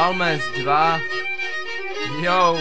Malmez 2. Jo.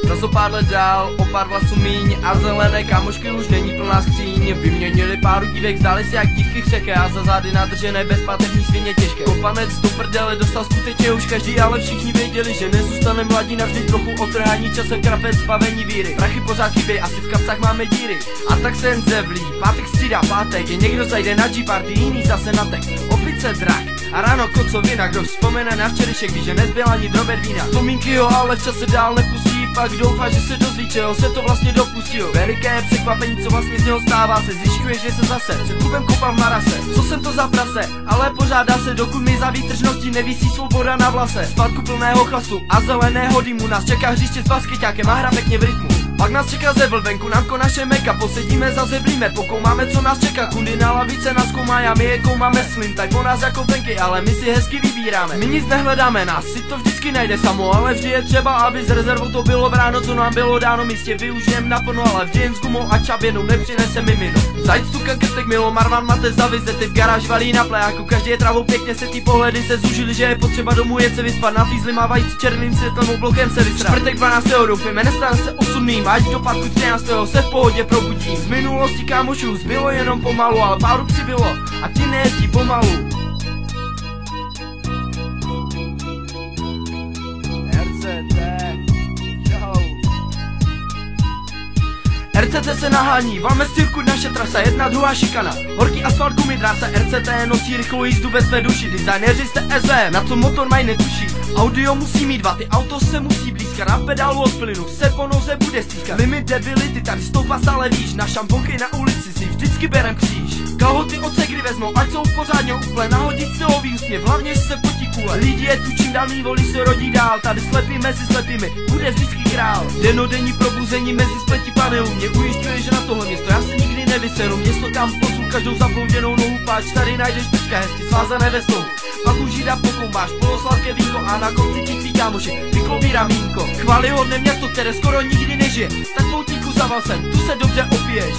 Zas o pár let dál, o pár vlasů míň a zelené kámošky už není plná skříň. Vyměnili pár dívek, zdály se jak dívky křeké a za zády nadržené bezpáteřní svině těžké. Kopanec do prdele dostal skutečně už každý, ale všichni věděli, že nezůstane mladí navždy, trochu otrhání časem krapec, zbavení víry. Prachy pořád chyběj, asi v kapsách máme díry. A tak se jen zevlí, pátek střídá pátek, je někdo zajde na G-party, jiný zase na tek. Opice drak a ráno kocovina, kdo vzpomene na včerejšek, když nezbyl ani drobet vína. Vzpomínky ho ale v čase dál nepustí, pak doufá, že se dozví, čeho se to vlastně dopustil. Veliké překvapení, co vlastně z něho stává, se zjišťuje, že se zase před klubem kopal v marase. Co jsem to za prase, ale pořádá se, dokud mi za výtržností nevisí svoboda na vlase. Spadku plného chlastu a zeleného dýmu nás čeká hřiště s baskeťákem a hra pěkně v rytmu. Pak nás čeká zevl, venku námko naše meka, posedíme, zazeblíme, pokoumáme, co nás čeká. Kundy na lavice nás koumají a my je koumáme slim, tak po nás jako venky, ale my si hezky vybíráme. My nic nehledáme, nás si to vždycky najde samo, ale vždy je třeba, aby s rezervou to bylo bráno, co nám bylo dáno, místě využijem naplno, ale vždy jen s gumou a čaběnou nepřinese mimino. Zajc tu krtek milo, Marvan mate zavize, ty v garáž valí na plejáku, každý je travou pěkně se ty pohledy se zužili, že je potřeba domů jet se vyspat, na fízli mávajíc černým světlem oblokem se vysrat. Čtvrtek 12. doufejme, nestane se osudným, ať do pátku 13. se v pohodě probudím. Z minulosti kámošů zbylo jenom pomalu, ale páru přibylo a ti nejezdí pomalu. RCT se nahání, valme cirkuit naše trasa, jedna druhá šikana. Horký asfalt gumy drása, RCT nosí rychlou jízdu ve své duši. Designéři jste SV, na co motor mají netuší. Audio musí mít vaty, auto se musí blízkat, na pedálu od plynu se po noze bude stýskat. Limit debility, tady stoupá stále výš, na šamponky na ulici si vždycky berem kříž. Kalhoty od segry vezmou, ať jsou pořádně úplně, nahodit stylový úsměv, hlavně se potí kule. Lidi je tu čím dál mý volí se rodí dál, tady slepý mezi slepými, bude vždycky král. Denodenní probuzení mezi spletí panelů, mě ujišťuje, že na tohle město já se nikdy nevyseru. Město tam pozvu každou zablouděnou nohu, páč, tady najdeš pečka hezky svázané ve stolu. Pak už jída pokoumáš, polosladké vínko a na konci ti tvý kámoši vyklobí ramínko. Chválihodné město, které skoro nikdy nežije, tak poutníku zaval sem, tu se dobře opiješ.